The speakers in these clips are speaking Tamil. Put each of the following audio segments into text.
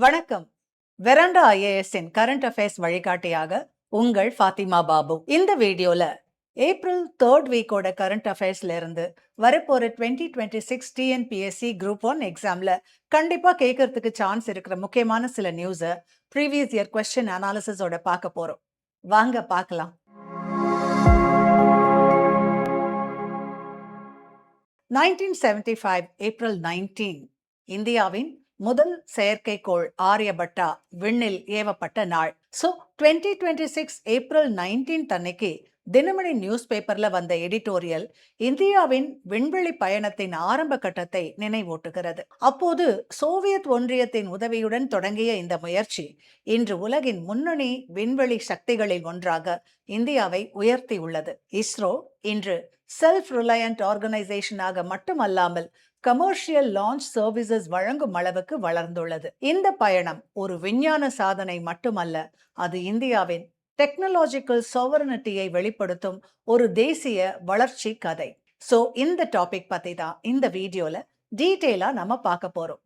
வணக்கம். வெராண்டா ஐஏஎஸ்ஸின் கரண்ட் அஃபேர்ஸ் வழிகாட்டியாக உங்கள் ஃபாத்திமா பாபு. இந்த வீடியோல ஏப்ரல் 3rd வீக்கோட கரண்ட் அஃபேர்ஸ்ல இருந்து வரப்போற 2026 டிஎன்பிஎஸ்சி குரூப் 1 எக்ஸாம்ல கண்டிப்பா கேட்கறதுக்கு சான்ஸ் இருக்கிற முக்கியமான சில நியூஸை ப்ரீவியஸ் இயர் கொஸ்டின் அனாலிசிஸோட பார்க்க போறோம். வாங்க பார்க்கலாம். 1975 ஏப்ரல் 19 இந்தியாவின் முதல் செயற்கைக்கோள் ஆரியபட்டா விண்ணில் ஏவப்பட்ட நாள். ஸோ 2026 ஏப்ரல் 19 அன்னைக்கு தினமணி நியூஸ் பேப்பர்ல வந்த எடிட்டோரியல் இந்தியாவின் விண்வெளி பயணத்தின் ஆரம்ப கட்டத்தை நினைவூட்டுகிறது. அப்போது சோவியத் ஒன்றியத்தின் உதவியுடன் தொடங்கிய இந்த முயற்சி இன்று உலகின் முன்னணி விண்வெளி சக்திகளில் ஒன்றாக இந்தியாவை உயர்த்தியுள்ளது. இஸ்ரோ இன்று செல்ஃப் ரிலையன்ட் ஆர்கனைசேஷனாக மட்டுமல்லாமல் கமர்ஷியல் லான்ச் சர்வீசஸ் வழங்கும் அளவுக்கு வளர்ந்துள்ளது. இந்த பயணம் ஒரு விஞ்ஞான சாதனை மட்டுமல்ல, அது இந்தியாவின் டெக்னாலஜிக்கல் சாவரனிட்டியை வெளிப்படுத்தும் ஒரு தேசிய வளர்ச்சி கதை. ஸோ இந்த டாபிக் பத்தி தான் இந்த வீடியோல டீட்டெயிலா நம்ம பார்க்க போறோம்.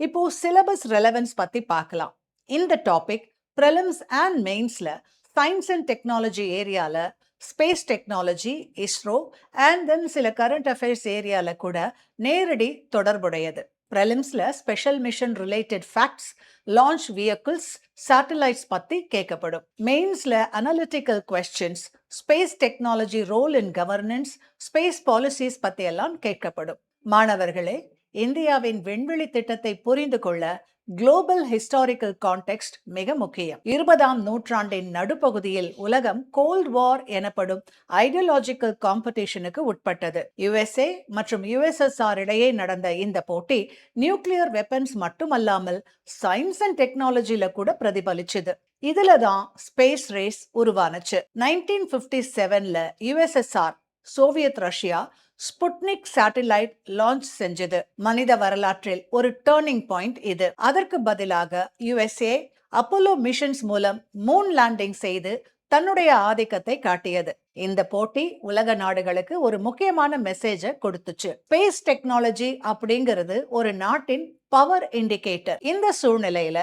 இப்போ சிலபஸ் ரெலவன்ஸ் பத்தி பார்க்கலாம். இந்த டாபிக் பிரிலிம்ஸ் அண்ட் மெயின்ஸ்ல சயின்ஸ் அண்ட் டெக்னாலஜி ஏரியால, space technology, ISRO and then சில கரண்ட் அஃபேர்ஸ் ஏரியால கூட நேரடி தொடர்புடையது. பிரிலிம்ஸ்ல special mission related facts, launch vehicles, satellites பத்தி கேட்கப்படும். மெயின்ஸ்ல analytical questions, space technology role in governance, space policies பத்தி எல்லாம் கேட்கப்படும். மாணவர்களே, இந்தியாவின் விண்வெளி திட்டத்தை புரிந்து கொள்ள குளோபல் ஹிஸ்டாரிக்கல் கான்டெக்ஸ்ட் மிக முக்கியம். 20ஆம் நூற்றாண்டின் நடுப்பகுதியில் உலகம் கோல்ட் வார் எனப்படும் ஐடியாலஜிக்கல் காம்படிஷனுக்கு உட்பட்டது. யுஎஸ்ஏ மற்றும் யுஎஸ்எஸ்ஆர் இடையே நடந்த இந்த போட்டி நியூக்ளியர் வெப்பன்ஸ் மட்டுமல்லாமல் சயின்ஸ் அண்ட் டெக்னாலஜில கூட பிரதிபலிச்சது. இதுல தான் ஸ்பேஸ் ரேஸ் உருவானுச்சு. 1957ல USSR, Soviet Russia Sputnik satellite launch செஞ்சது. மனித வரலாற்றில் ஒரு டர்னிங் பாயிண்ட் இது. அதற்கு பதிலாக யுஎஸ்ஏ அப்போலோ மிஷன்ஸ் மூலம் மூன் லேண்டிங் செய்து தன்னுடைய ஆதிக்கத்தை காட்டியது. இந்த போட்டி உலக நாடுகளுக்கு ஒரு முக்கியமான மெசேஜை கொடுத்துச்சு. ஸ்பேஸ் டெக்னாலஜி அப்படிங்கிறது ஒரு நாட்டின் பவர் இண்டிகேட்டர். இந்த சூழ்நிலையில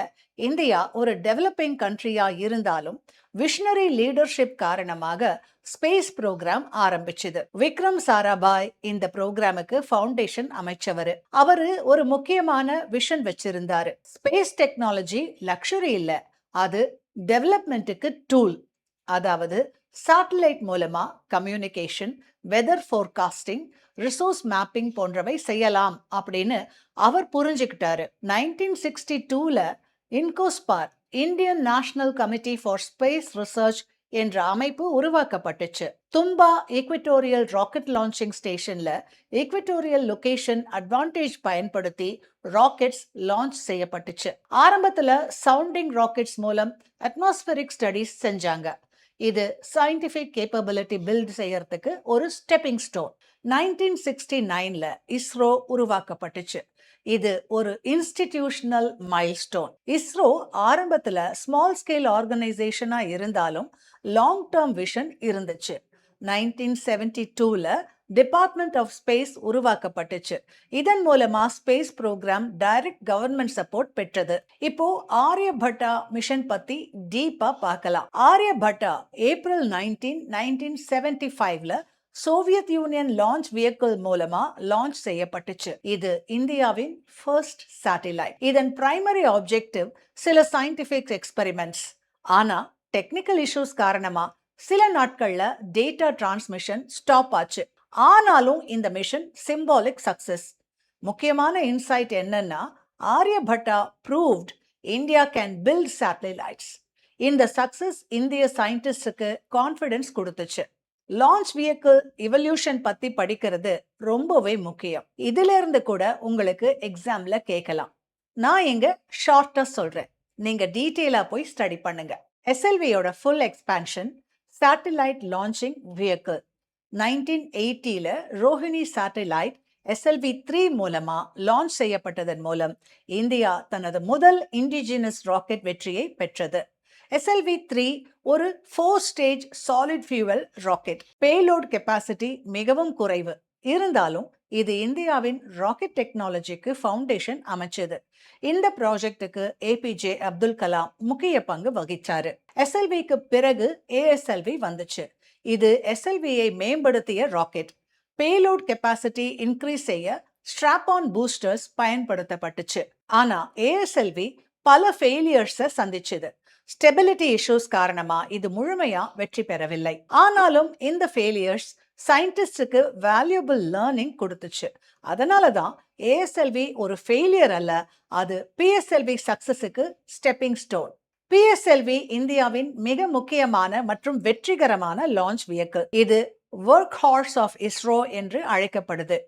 இந்தியா ஒரு டெவலப்பிங் கண்ட்ரியா இருந்தாலும் விஷனரி லீடர்ஷிப் காரணமாக ஸ்பேஸ் ப்ரோக்ராம் ஆரம்பிச்சது. விக்ரம் சாராபாய் இந்த ப்ரோக்ராமுக்கு ஃபவுண்டேஷன் அமைச்சவர். அவரு ஒரு முக்கியமான விஷன் வச்சிருந்தாரு. ஸ்பேஸ் டெக்னாலஜி லக்ஸரி இல்ல, அது டெவலப்மெண்ட்டுக்கு டூல். அதாவது சேட்டலைட் மூலமா communication, weather forecasting, resource mapping போன்றவை செய்யலாம் அப்படின்னு அவர் புரிஞ்சுக்கிட்டாரு. 1962ல INCOSPAR, Indian national committee for space research என்ற அமைப்பு உருவாக்கப்பட்டுச்சு. தும்பா ஈக்வட்டோரியல் ராக்கெட் லான்ச்சிங் ஸ்டேஷன்ல ஈக்வட்டோரியல் லொகேஷன் அட்வான்டேஜ் பயன்படுத்தி ராக்கெட்ஸ் லான்ச் செய்யப்பட்டுச்சு. ஆரம்பத்துல சவுண்டிங் ராக்கெட்ஸ் மூலம் அட்மாஸ்பரிக் ஸ்டடிஸ் செஞ்சாங்க. இது சயின்டிபிக் கேப்பபிலிட்டி பில்ட் செய்யறதுக்கு ஒரு ஸ்டெப்பிங் ஸ்டோன். 1969ல இஸ்ரோ உருவாக்கப்பட்டுச்சு. இது ஒரு இன்ஸ்டிடியூஷனல் மைல்ஸ்டோன். இஸ்ரோ ஆரம்பத்துல ஸ்மால் ஸ்கேல் ஆர்கனைசேஷனா இருந்தாலும் லாங் டேர்ம் விஷன் இருந்துச்சு. 1972ல டிபார்ட்மெண்ட் ஆஃப் ஸ்பேஸ் உருவாக்கப்பட்டுச்சு. இதன் மூலமா space programme direct government support பெற்றது. இப்போ ஆரியபட்டா மிஷன் பத்தி டீப்பா பார்க்கலாம். ஆரியபட்டா ஏப்ரல் 19, 1975ல சோவியத் யூனியன் லான்ச் வெஹிக்கிள் மூலமா லான்ச் செய்யப்பட்டுச்சு. இது இந்தியாவின் ஃபர்ஸ்ட் சேட்டலைட். இதன் பிரைமரி ஆப்ஜெக்டிவ் சில சயின்டிபிக் எக்ஸ்பெரிமெண்ட்ஸ். ஆனா டெக்னிக்கல் இஷ்யூஸ் காரணமா சில நாட்கள்ல டேட்டா டிரான்ஸ்மிஷன் ஸ்டாப் ஆச்சு. ஆனாலும் இந்த மிஷன் சிம்பாலிக் சக்சஸ். முக்கியமான இன்சைட் என்னன்னா, Aryabhata proved India can build satellites. இந்த சக்சஸ் இந்திய சயின்டிஸ்டுக்கு கான்ஃபிடன்ஸ் கொடுத்துச்சு. லான்ச் வெஹிக்கிள் இவல்யூஷன் பத்தி படிக்கிறது ரொம்பவே முக்கியம். இதுல இருந்து கூட உங்களுக்கு எக்ஸாம்ல கேட்கலாம். நான் இங்க ஷார்ட்டா சொல்றேன், நீங்க டீட்டெயிலா போய் ஸ்டடி பண்ணுங்க. எஸ்எல்வியோட full expansion satellite launching vehicle. 1980ல ரோஹிணி சேட்டலைட் SLV-3 மூலமா லான்ச் செய்யப்பட்டதன் மூலம் இந்தியா தனது முதல் இண்டிஜினஸ் ராக்கெட் வெற்றியை பெற்றது. SLV-3 ஒரு 4 stage solid fuel rocket. Payload capacity மிகவும் குறைவு. இருந்தாலும் இது இந்தியாவின் ராக்கெட் டெக்னாலஜிக்கு ஃபவுண்டேஷன் அமைச்சது. இந்த ப்ராஜெக்டுக்கு ஏபிஜே அப்துல் கலாம் முக்கிய பங்கு வகிச்சாரு. எஸ்எல்விக்கு பிறகு ஏஎஸ்எல்வி வந்துச்சு. இது எஸ்எல்வியை மேம்படுத்திய ராக்கெட். பேலோட் கெப்பாசிட்டி இன்க்ரீஸ் செய்ய ஸ்ட்ராப் ஆன் பூஸ்டர்ஸ் பயன்படுத்தப்பட்டுச்சு. ஆனா ஏஎஸ்எல்வி பல ஃபெயிலியர்ஸை சந்திச்சது. ஸ்டெபிலிட்டி இஷ்யூஸ் காரணமா இது முழுமையா வெற்றி பெறவில்லை. ஆனாலும் இந்த ஃபெயிலியர்ஸ் சயின்டிஸ்டுக்கு வேல்யூபிள் லேர்னிங் கொடுத்துச்சு. அதனால தான் ஏஎஸ்எல்வி ஒரு ஃபெயிலியர் அல்ல, அது பிஎஸ்எல்வி சக்சஸுக்கு ஸ்டெப்பிங் ஸ்டோன். பிஎஸ்எல்வி இந்தியாவின் மிக முக்கியமான மற்றும் வெற்றிகரமான லான்ச் வெஹிக்கிள். இது ஒர்க் ஹார்ஸ் ஆஃப் இஸ்ரோ என்று அழைக்கப்படுது.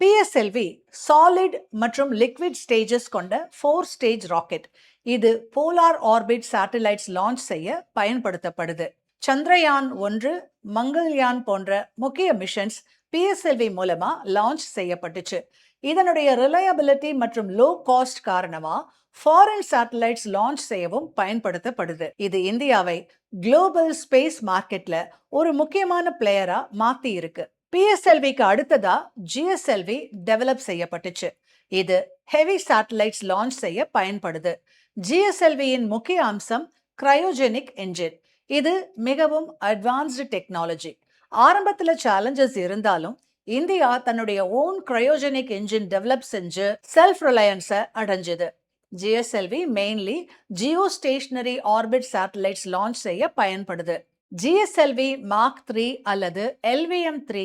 பிஎஸ்எல்வி சாலிட் மற்றும் லிக்விட் ஸ்டேஜஸ் கொண்ட 4 ஸ்டேஜ் ராக்கெட். இது போலார் ஆர்பிட் சேட்டலைட்ஸ் லான்ச் செய்ய பயன்படுத்தப்படுது. சந்திரயான் 1, மங்கள்யான் போன்ற முக்கிய மிஷன்ஸ் பிஎஸ்எல்வி மூலமா லான்ச் செய்யப்பட்டுச்சு. இதனுடைய ரிலையபிலிட்டி மற்றும் லோ காஸ்ட் காரணமா ஃபாரின் சேட்டலைட்ஸ் லான்ச் செய்யவும் பயன்படுத்தப்படுது. இது இந்தியாவை குளோபல் ஸ்பேஸ் மார்க்கெட்ல ஒரு முக்கியமான பிளேயரா மாத்தி இருக்கு. பிஎஸ்எல்விக்கு அடுத்ததா ஜிஎஸ்எல்வி டெவலப் செய்யப்பட்டுச்சு. இது ஹெவி சேட்டலைட்ஸ் லான்ச் செய்ய பயன்படுது. ஜிஎஸ்எல்வியின் முக்கிய அம்சம் கிரையோஜெனிக் என்ஜின். இது மிகவும் அட்வான்ஸ்டு டெக்னாலஜி. ஆரம்பத்துல சேலஞ்சஸ் இருந்தாலும் இந்தியா தன்னுடைய ஓன் கிரையோஜெனிக் என்ஜின் டெவலப் செஞ்சு செல்ஃப் ரிலையன்ஸை அடைஞ்சது. GSLV mainly geostationary orbit satellites launch செய்ய பயன்படுது. ஜிஎஸ்எல்வி மார்க் 3 அல்லது LVM-3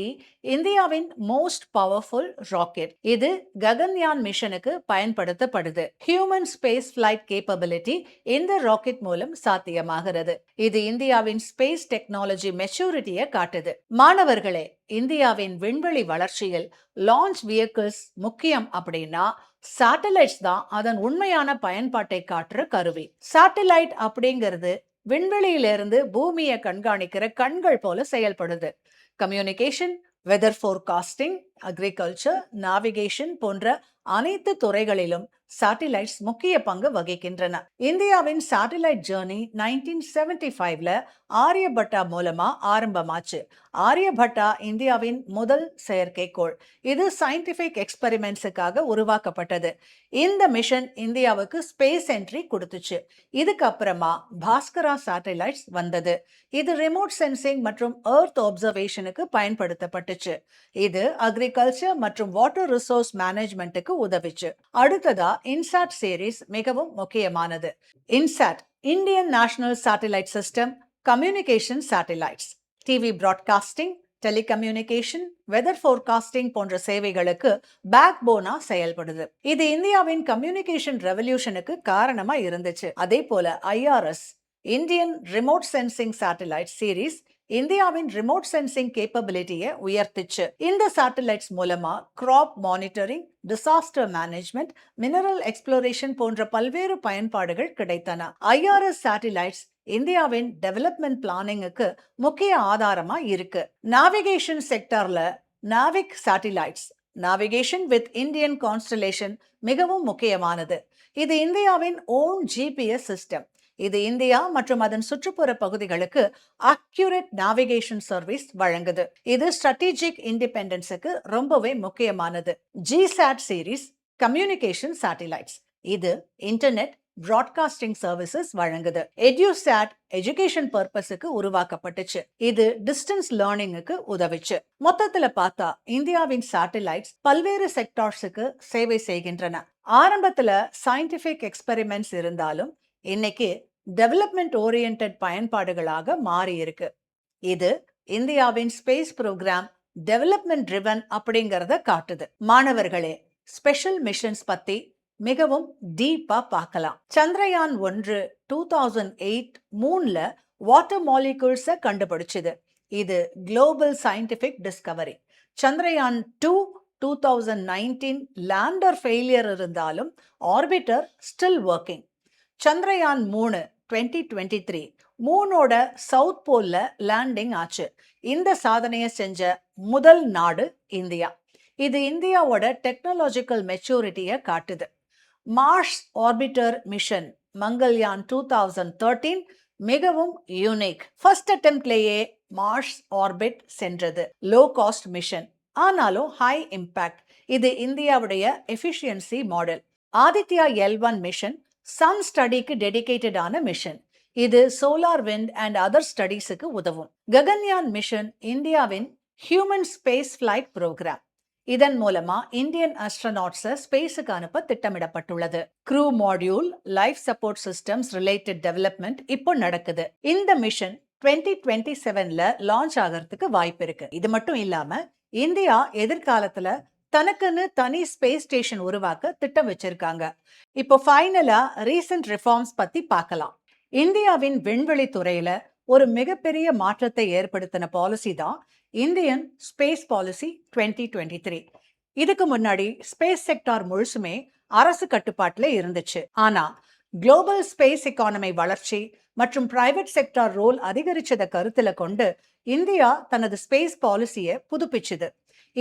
இந்தியாவின் மோஸ்ட் பவர்ஃபுல் ராக்கெட். இது ககன்யான் மிஷனுக்கு பயன்படுத்தப்படுது. ஹியூமன் ஸ்பேஸ் ஃபிளைட் கேப்பபிலிட்டி இந்த ராக்கெட் மூலம் சாத்தியமாகிறது. இது இந்தியாவின் ஸ்பேஸ் டெக்னாலஜி மெச்சூரிட்டியை காட்டுது. மாணவர்களே, இந்தியாவின் விண்வெளி வளர்ச்சியில் லான்ச் வெஹிக்கிள்ஸ் முக்கியம் அப்படின்னா சேட்டலைட்ஸ் தான் அதன் உண்மையான பயன்பாட்டை காட்டுற கருவி. சேட்டலைட் அப்படிங்கிறது விண்வெளியிலிருந்து பூமியை கண்காணிக்கிற கண்கள் போல செயல்படுது. Communication, weather forecasting, agriculture, navigation போன்ற அனைத்து துறைகளிலும் சேட்டலைட்ஸ் முக்கிய பங்கு வகிக்கின்றன. இந்தியாவின் சேட்டலைட் ஜேர்னி 1975ல ஆரியபட்டா மூலமா ஆரம்பமாச்சு. ஆரியபட்டா இந்தியாவின் முதல் செயற்கைக்கோள். இது சயின்டிபிக் எக்ஸ்பெரிமெண்ட்ஸுக்காக உருவாக்கப்பட்டது. இந்த மிஷன் இந்தியாவுக்கு ஸ்பேஸ் என்ட்ரி கொடுத்துச்சு. இதுக்கப்புறமா பாஸ்கரா சேட்டலைட்ஸ் வந்தது. இது ரிமோட் சென்சிங் மற்றும் எர்த் அப்சர்வேஷனுக்கு பயன்படுத்தப்பட்டுச்சு. இது அக்ரிகல்ச்சர் மற்றும் வாட்டர் ரிசோர்ஸ் மேனேஜ்மெண்ட்டுக்கு உதவிச்சு. அடுத்ததா இன்சாட் சீரிஸ் மிகவும் முக்கியமானது. INSAT Indian national satellite system communication satellites TV broadcasting, telecommunication, weather forecasting போன்ற சேவைகளுக்கு பேக் போனா செயல்படுது. இது இந்தியாவின் கம்யூனிகேஷன் ரெவல்யூஷனுக்கு காரணமா இருந்துச்சு. அதே போல IRS Indian remote sensing satellite series இந்தியாவின் ரிமோட் சென்சிங் கேப்பபிலிட்டியை உயர்த்திச்சு. இந்த சேட்டலைட்ஸ் மூலமா crop monitoring, disaster management, mineral exploration போன்ற பல்வேறு பயன்பாடுகள் கிடைத்தன. IRS சேட்டலைட்ஸ் இந்தியாவின் டெவலப்மெண்ட் பிளானிங்குக்கு முக்கிய ஆதாரமா இருக்கு. நேவிகேஷன் செக்டர்ல NavIC satellites, navigation with Indian constellation மிகவும் முக்கியமானது. இது இந்தியாவின் ஓன் GPS சிஸ்டம். இது இந்தியா மற்றும் அதன் சுற்றுப்புற பகுதிகளுக்கு அக்யூரேட் நேவிகேஷன் சர்வீஸ் வழங்குது. இது ஸ்ட்ராட்டஜிக் இண்டிபெண்டன்ஸுக்கு ரொம்பவே முக்கியமானது. GSAT series communication satellites. இது இன்டர்நெட் பிராட்காஸ்டிங் சர்வீசஸ் வழங்குது. EduSat எஜுகேஷன் பர்பஸுக்கு உருவாக்கப்பட்டுச்சு. இது டிஸ்டன்ஸ் லேர்னிங்குக்கு உதவிச்சு. மொத்தத்துல பார்த்தா இந்தியாவின் சேட்டலைட்ஸ் பல்வேறு செக்டார்ஸுக்கு சேவை செய்கின்றன. ஆரம்பத்துல சயின்டிபிக் எக்ஸ்பெரிமெண்ட்ஸ் இருந்தாலும் இன்னைக்கு டெவலப்மெண்ட் ஓரியன்டட் பயன்பாடுகளாக மாறி இருக்கு. இது இந்தியாவின் ஸ்பேஸ் ப்ரோக்ராம் டெவலப்மெண்ட் ட்ரிவன் அப்படிங்கறத காட்டுது. மாணவர்களே, ஸ்பெஷல் மிஷன்ஸ் பத்தி மிகவும் டீப்பா பார்க்கலாம். சந்திரயான் 1 2008 மூன்ல வாட்டர் மாலிகூல்ஸை கண்டுபிடிச்சது. இது global scientific discovery. Chandrayaan 2 2019 lander failure இருந்தாலும் ஆர்பிட்டர் ஸ்டில் ஒர்க்கிங். சந்திரயான் 3 2023 மூனோட சவுத் போல்ல லேண்டிங் ஆச்சு. இந்த சாதனையை செஞ்ச முதல் நாடு இந்தியா. இது இந்தியாவோட டெக்னாலஜிக்கல் மெச்சூரிட்டியை காட்டுது. மார்ஸ் ஆர்பிட்டர் மிஷன் மங்கள்யான் 2013 மிகவும் யூனிக். ஃபர்ஸ்ட் அட்டெம்ப்ட்லேயே மார்ஸ் ஆர்பிட் சென்றது. Low cost mission. ஆனாலும் ஹை இம்பாக்ட். இது இந்தியாவுடைய efficiency model. Aditya L1 mission sun ஸ்டடிக்கு டெடிகேட்டடான மிஷன். இது சோலார் விண்ட் அண்ட் அதர் ஸ்டடீஸுக்கு உதவும். ககன்யான் மிஷன் இந்தியாவின் ஹியூமன் ஸ்பேஸ் ஃபிளைட் ப்ரோக்ராம். இதன் மூலமா இந்தியன் அஸ்ட்ரோநாட்ஸை ஸ்பேஸுக்கு அனுப்ப திட்டமிடப்பட்டுள்ளது. Crew module, life support systems related development இப்போ நடக்குது. இந்த மிஷன் 2027ல லான்ச் ஆகிறதுக்கு வாய்ப்பு இருக்கு. இது மட்டும் இல்லாம இந்தியா எதிர்காலத்துல தனக்குன்னு தனி ஸ்பேஸ் ஸ்டேஷன் உருவாக்க திட்டம் வச்சிருக்காங்க. இப்போ ஃபைனலா ரீசன்ட் ரிஃபார்ம்ஸ் பத்தி பார்க்கலாம். இந்தியாவின் விண்வெளி துறையில ஒரு மிகப்பெரிய மாற்றத்தை ஏற்படுத்தின பாலிசி தான் இந்தியன் ஸ்பேஸ் பாலிசி 2023. இதுக்கு முன்னாடி ஸ்பேஸ் செக்டார் முழுசுமே அரசு கட்டுப்பாட்டுல இருந்துச்சு. ஆனா குளோபல் ஸ்பேஸ் எக்கானமி வளர்ச்சி மற்றும் பிரைவேட் செக்டார் ரோல் அதிகரிச்சதை கருத்துல கொண்டு இந்தியா தனது ஸ்பேஸ் பாலிசியை புதுப்பிச்சுது.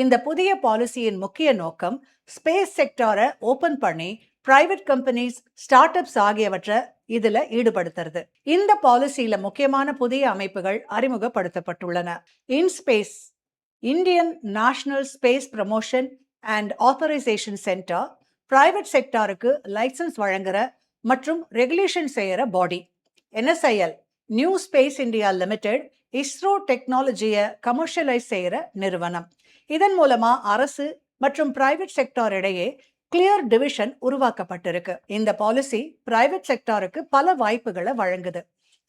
இந்த புதிய பாலிசியின் முக்கிய நோக்கம் ஸ்பேஸ் செக்டாரை ஓபன் பண்ணி பிரைவேட் கம்பெனிஸ், ஸ்டார்ட் அப்ஸ் ஆகியவற்றை இதுல ஈடுபடுத்துறது. இந்த பாலிசியில முக்கியமான புதிய அமைப்புகள் அறிமுகப்படுத்தப்பட்டுள்ளன. In space, Indian national space promotion and authorisation centre, private செக்டாருக்கு லைசன்ஸ் வழங்குற மற்றும் ரெகுலேஷன் செய்யற body. NSIL, new space India limited, ISRO டெக்னாலஜியை கமர்ஷியலைஸ் செய்யற நிறுவனம். இதன் மூலமா அரசு மற்றும் பிரைவேட் செக்டார் இடையே கிளியர் டிவிஷன் உருவாக்கப்பட்டிருக்கு. இந்த பாலிசி பிரைவேட் செக்டாருக்கு பல வாய்ப்புகளை வழங்குது.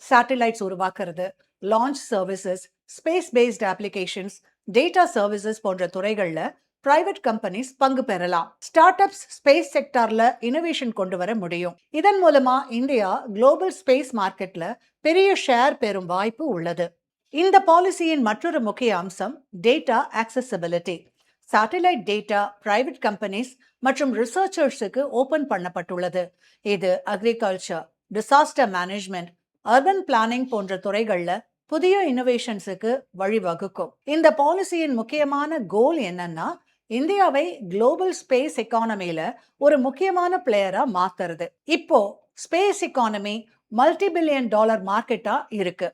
சேட்டலைட்ஸ் உருவாக்குறது, launch services, space paste applications, data services போன்ற துறைகள்ல பிரைவேட் கம்பெனிஸ் பங்கு பெறலாம். ஸ்டார்ட் அப்ஸ் ஸ்பேஸ் செக்டார்ல இனோவேஷன் கொண்டு வர முடியும். இதன் மூலமா இந்தியா குளோபல் ஸ்பேஸ் மார்க்கெட்ல பெரிய ஷேர் பெறும் வாய்ப்பு உள்ளது. இந்த பாலிசியின் மற்றொரு முக்கிய அம்சம் data accessibility. Satellite data private companies மற்றும் ரிசர்ச்சர்ஸுக்கு ஓபன் பண்ணப்பட்டுள்ளது. இது agriculture, disaster management, urban planning போன்ற துறைகள்ல புதிய இனோவேஷன்ஸுக்கு வழிவகுக்கும். இந்த பாலிசியின் முக்கியமான கோல் என்னன்னா இந்தியாவை குளோபல் ஸ்பேஸ் எக்கானமியில ஒரு முக்கியமான பிளேயரா மாத்துறது. இப்போ ஸ்பேஸ் எக்கானமி $multi-billion மார்க்கெட்டா இருக்கு.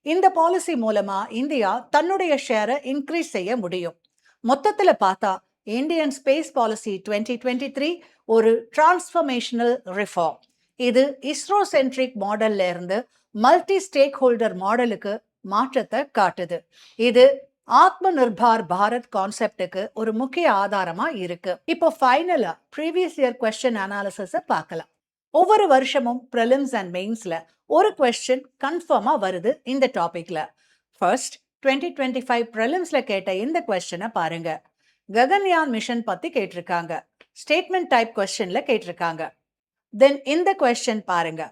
இந்த பாலிசி மூலமா இந்தியா தன்னுடைய ஷேரை இன்க்ரீஸ் செய்ய முடியும். மொத்தத்துல பார்த்தா இந்தியன் ஸ்பேஸ் பாலிசி 2023 ஒரு டிரான்ஸ்ஃபர்மேஷனல் ரிஃபார்ம். இது இஸ்ரோ சென்ட்ரிக் மாடல்ல இருந்து மல்டி ஸ்டேக் ஹோல்டர் மாடலுக்கு மாற்றத்தை காட்டுது. இது ஆத்ம நிர்பார் பாரத் கான்செப்டுக்கு ஒரு முக்கிய ஆதாரமா இருக்கு. இப்போ ஃபைனலா ப்ரீவியஸ் இயர் கொஸ்டின் அனாலிசிஸ பார்க்கலாம். ஒவ்வொரு வருஷமும் ப்ரிலிம்ஸ் அண்ட் மெயின்ஸ்ல ஒரு கொஸ்டின் கன்ஃபார்மா வருது இந்த டாபிக்ல. ஃபர்ஸ்ட் 2025 ப்ரிலிம்ஸ்ல கேட்ட இந்த கொஸ்டினை பாருங்க. ககன்யான் மிஷன் பத்தி கேட்டிருக்காங்க. ஸ்டேட்மெண்ட் டைப் கொஸ்டின்ல கேட்டிருக்காங்க. தென் இந்த கொஸ்டின் பாருங்க.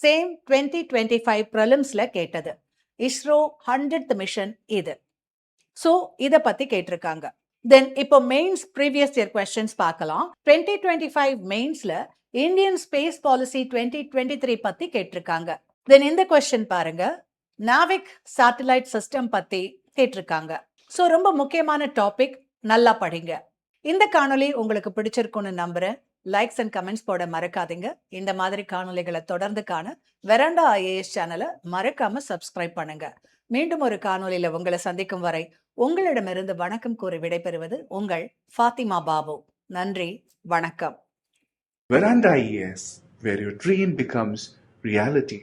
சேம் 2025 ப்ரிலிம்ஸ்ல கேட்டது. இஸ்ரோ 100th மிஷன் இது. ஸோ இதை பத்தி கேட்டிருக்காங்க. தென் இப்போ மெயின்ஸ் ப்ரீவியஸ் இயர் கொஸ்டின்ஸ் பார்க்கலாம். 2025 மெயின்ஸ்ல இந்தியன் ஸ்பேஸ் பாலிசி 2023 பத்தி கேட்டிருக்காங்க. தென் இந்த கொஸ்டின் பாருங்க. நாவிக் சேட்டலைட் சிஸ்டம் பத்தி கேட்டிருக்காங்க. ஸோ ரொம்ப முக்கியமான டாபிக், நல்லா படிங்க. இந்த காணொலி உங்களுக்கு பிடிச்சிருக்கும்னு நம்புறேன். லைக்ஸ் அண்ட் கமெண்ட்ஸ் போட மறக்காதீங்க. இந்த மாதிரி காணொலிகளை தொடர்ந்து காண வெராண்டா IAS சேனலை மறக்காம சப்ஸ்கிரைப் பண்ணுங்க. மீண்டும் ஒரு காணொலியில உங்களை சந்திக்கும் வரை உங்களிடமிருந்து வணக்கம் கூறி விடைபெறுவது உங்கள் ஃபாத்திமா பாபு. நன்றி, வணக்கம். Veranda IAS, where your dream becomes reality.